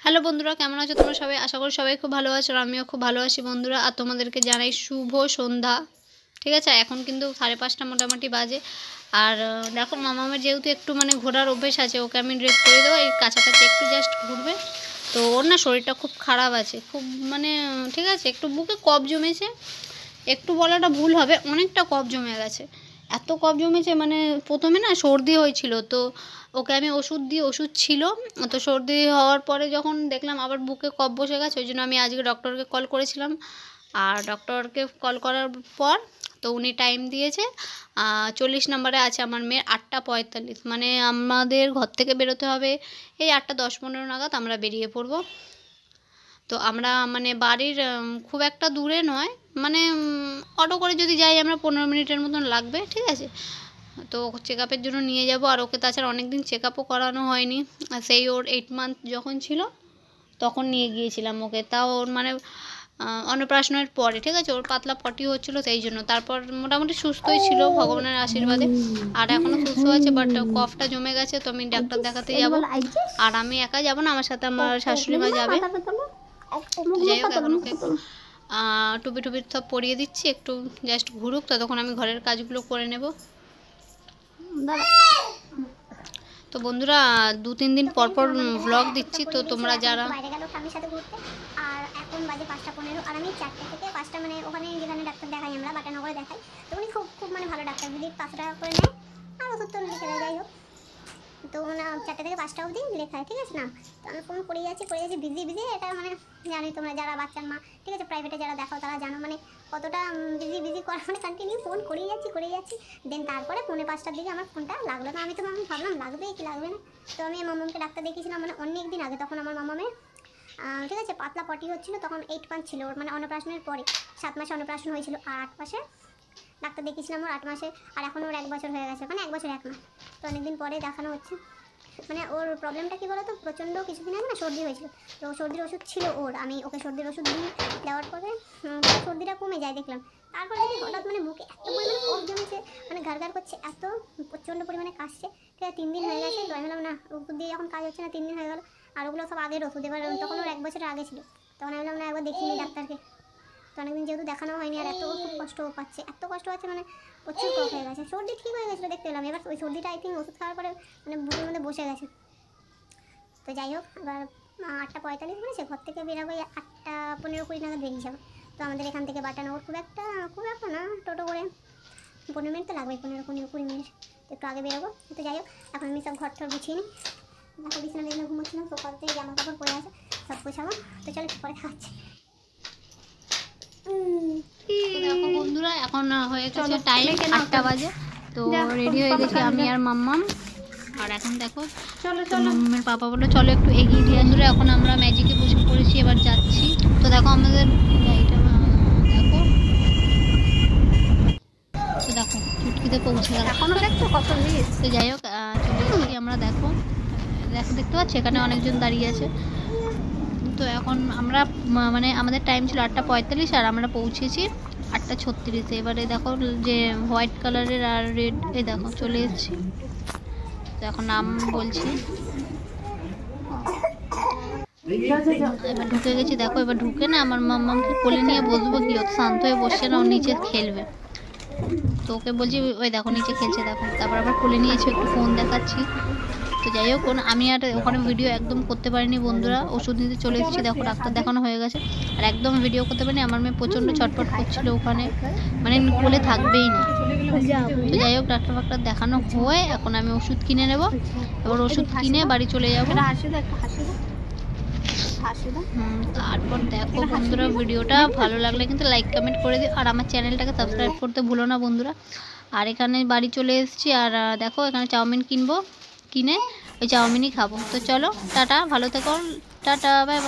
Hello বন্ধুরা, কেমন আছো তোমরা সবাই? আশা করি সবাই খুব ভালো আছো, আর আমিও খুব ভালো আছি বন্ধুরা। আর তোমাদেরকে জানাই শুভ সন্ধ্যা। ঠিক আছে, এখন কিন্তু 5:30 মোটামুটি বাজে। আর দেখো, মামামের যেহেতু একটু ঘোরার অভ্যেস আছে, ওকে আমি ড্রেস করে দেবো, এই কাছাকাছি একটু জাস্ট ঘুরবে। তো ওর না শরীরটা খুব খারাপ আছে, খুব ঠিক আছে, একটু বুকে কফ জমেছে। একটু বলাটা ভুল হবে, অনেকটা কফ জমে গেছে। এত কফ জমেছে, প্রথমে না সর্দি হয়েছিল, তো ওকে আমি ওষুধ দিই, ওষুধ ছিল। তো সর্দি হওয়ার পরে যখন দেখলাম আবার বুকে কফ বসে গেছে, ওই জন্য আমি আজকে ডক্টরকে কল করেছিলাম। আর ডক্টরকে কল করার পর তো উনি টাইম দিয়েছে 40 নম্বরে আছে আমার মেয়ের 8:45, আমাদের ঘর থেকে বেরোতে হবে এই 8:10-15 নাগাদ আমরা বেরিয়ে পড়বো। তো আমরা বাড়ির খুব একটা দূরে নয়, অটো করে যদি যাই আমরা 15 মিনিটের মতন লাগবে। ঠিক আছে, তো চেক আপের জন্য নিয়ে যাব। আর ওকে তাছাড়া অনেক দিন চেক আপও করানো হয়নি, সেই ওর 8 মান্থ যখন ছিল তখন নিয়ে গিয়েছিলাম ওকে, তাও ওর অন্নপ্রাশনের পরে। ঠিক আছে, ওর পাতলা পটি হচ্ছিলো, সেই জন্য। তারপর মোটামুটি সুস্থই ছিল ভগবানের আশীর্বাদে, আর এখনও সুস্থ আছে, বাট কফটা জমে গেছে, তো আমি ডাক্তার দেখাতে যাব। আর আমি একা যাব না, আমার সাথে আমার শাশুড়ি মা যাবে। যাই হোক, এখন ওকে টুপি টুপি সব পরিয়ে দিচ্ছি, একটু জাস্ট ঘুরুক, ততক্ষণ আমি ঘরের কাজগুলো করে নেব। তো বন্ধুরা, 2-3 দিন পর পর ভ্লগ দিচ্ছি, তো তোমরা যারা বাইরে গেল স্বামীর সাথে ঘুরতে। আর এখন বাজে 5:15, আর আমি 4টে থেকে 5টা ওখানে যেখানে ডাক্তার দেখাই আমরা বাটানগরে দেখাই, তো উনি খুব খুব ভালো ডাক্তার, ভিজিট 500 টাকা করে নেয়, আর ওষুধ তো লিখে দেয়। যাই হোক, তো 4টে থেকে 5টা অবধি লেখায়। ঠিক আছে না, তো আমি ফোন করেই যাচ্ছি বিজি বিজি। এটা জানি তোমরা যারা বাচ্চার মা, ঠিক আছে, প্রাইভেটে যারা দেখাও তারা জানো কতটা বিজি করা, কন্টিনিউ ফোন করেই যাচ্ছি। দেন তারপরে 4:45টার দিকে আমার ফোনটা লাগলো না। আমি ভাবলাম লাগবে কি লাগবে না। তো আমি মামামকে ডাক্তার দেখিয়েছিলাম অনেক দিন আগে, তখন আমার মামামের ঠিক আছে পাতলা পটি হচ্ছিলো, তখন 8 মান্থ ছিল ওর, অন্নপ্রাশনের পরে 7 মাসে অন্নপ্রাশন হয়েছিল, আর 8 মাসে ডাক্তার দেখিয়েছিলাম ওর 8 মাসে। আর এখন ওর 1 বছর হয়ে গেছে, 1 বছর 1 মাস। তো অনেকদিন পরে দেখানো হচ্ছে। ওর প্রবলেমটা কী বলো তো, প্রচণ্ড কিছুদিন আগে না সর্দি হয়েছিল, তো সর্দির ওষুধ ছিল ওর, আমি ওকে সর্দির ওষুধ দিই, দেওয়ার পরে সর্দিটা কমে যায় দেখলাম। তারপর দেখি হঠাৎ বুকে এত পরিমাণে কফ জমেছে, ঘাড় করছে, এত প্রচণ্ড পরিমাণে কাশছে। ঠিক আছে, 3 দিন হয়ে গেছে, তো আমি বললাম না, ওষুধ দিয়ে এখন কাজ হচ্ছে না, 3 দিন হয়ে গেল, আর ওগুলো সব আগের ওষুধ। এবার তখন ওর 1 বছরের আগে ছিল, তখন আমি বললাম না, একবার দেখিনি ডাক্তারকে। তো অনেকদিন যেহেতু দেখানো হয়নি, আর এত খুব কষ্ট পাচ্ছে, এত কষ্ট পাচ্ছে, প্রচুর কফ হয়ে গেছে। সর্দি ঠিক হয়ে গেছিলো দেখতে পেলাম, এবার ওই সর্দিটা আই থিঙ্ক ওষুধ খাওয়ার পরে বুকের মধ্যে বসে গেছে। তো যাই হোক, এবার 8:45 বলেছে, ঘর থেকে বেরোবো 8:15-20 নাগাদ বেরিয়ে যাবো। তো আমাদের এখান থেকে বাটানগর খুব একটা না, টোটো করে 15 মিনিট তো লাগবে, 15-20 মিনিট, তো একটু আগে বেরোবো। তো যাই হোক, এখন আমি সব ঘর ঠর গুছিয়ে নিই। দেখো বিছানা ঘুমোচ্ছিলাম, সোফাতে জামা কাপড় পরে আছে, সব গোছাবো। তো চলো পরে খাওয়াচ্ছি। দেখো বন্ধুরা, এখন হয়ে গেছে টাইম 8টা বাজে, তো রেডি হয়ে গেছি আমি আর মাম্মাম। আর এখন দেখো, মাম্মামের পাপা বললো চলো একটু এগিয়ে দিয়ে আসলে। এখন আমরা ম্যাজিকে বসে পড়েছি, এবার যাচ্ছি। তো দেখো আমাদের গাড়িটা, দেখো তো দেখো চুটকিতে পৌঁছে গেল। তো যাই হোক, চলে এসেছি আমরা। দেখো দেখতে পাচ্ছি এখানে অনেকজন দাঁড়িয়ে আছে। তো এখন আমরা আমাদের টাইম ছিল 8:45, আর আমরা পৌঁছেছি 8:36। এবারে দেখো যে হোয়াইট কালারের আর রেড, এই দেখো চলে এসেছি। তো এখন নাম বলছি, এবার ঢুকে গেছি। দেখো এবার ঢুকে না আমার মাম্মামকে কোলে নিয়ে বসবো, কি ও শান্ত হয়ে বসছে না, ও নিচে খেলবে। তো ওকে বলছি ওই দেখো নিচে খেলছে, দেখো। তারপর আবার কোলে নিয়েছি, একটু ফোন দেখাচ্ছি। তো যাই হোক, আমি আর ওখানে ভিডিও একদম করতে পারিনি বন্ধুরা, ওষুধ নিতে চলে এসেছি। দেখো ডাক্তার দেখানো হয়ে গেছে, আর একদম ভিডিও করতে পারিনি। আমার মেয়ে প্রচণ্ড ছটফট করছিল ওখানে, কোলে থাকবেই না। তো যাই হোক, ডাক্তার দেখানো হয়ে এখন আমি ওষুধ কিনে নেব। এবার ওষুধ কিনে বাড়ি চলে যাবো। তারপর দেখো বন্ধুরা, ভিডিওটা ভালো লাগলে কিন্তু লাইক কমেন্ট করে দিও, আর আমার চ্যানেলটাকে সাবস্ক্রাইব করতে ভুলো না বন্ধুরা। আর এখানে বাড়ি চলে এসেছি, আর দেখো এখানে চাউমিন কিনে ওই চাউমিনই খাবো। তো চলো টাটা, ভালো থেকো, টাটা, বাই বাই।